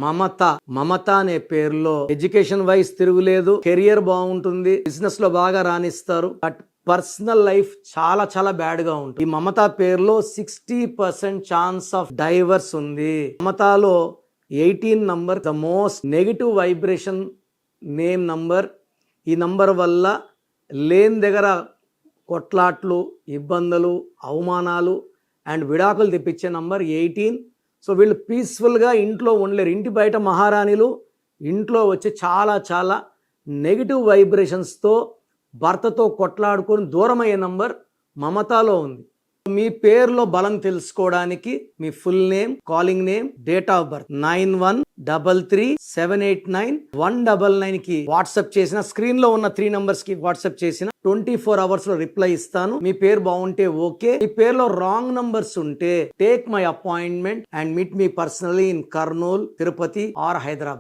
మమత. మమత అనే పేరులో education wise తిరుగులేదు, కెరియర్ బాగుంటుంది, బిజినెస్ లో బాగా రాణిస్తారు. బట్ పర్సనల్ లైఫ్ చాలా చాలా బ్యాడ్ గా ఉంటుంది. ఈ మమత పేరులో 60% ఛాన్స్ ఆఫ్ డైవర్స్ ఉంది. మమతాలో 18 number the most negative vibration name number. ఈ నంబర్ వల్ల లేని దగ్గర కొట్లాట్లు, ఇబ్బందులు, అవమానాలు అండ్ విడాకులు తెప్పించే నంబర్ 18. సో వీళ్ళు పీస్ఫుల్గా ఇంట్లో ఉండలేరు. ఇంటి బయట మహారాణిలు, ఇంట్లో వచ్చి చాలా చాలా నెగిటివ్ వైబ్రేషన్స్తో భర్తతో కొట్లాడుకొని దూరమయ్యే నంబర్ మమతాలో ఉంది. మీ పేరులో బలం తెలుసుకోవడానికి మీ full name, calling name, date of birth 9133789199 కి వాట్సాప్ చేసిన, స్క్రీన్ లో ఉన్న 3 నంబర్స్ కి వాట్సాప్ చేసిన 24 hours లో రిప్లై ఇస్తాను. మీ పేరు బాగుంటే ఓకే. మీ పేరులో రాంగ్ నంబర్స్ ఉంటే take my appointment and meet me personally in Kurnool, Tirupati or Hyderabad.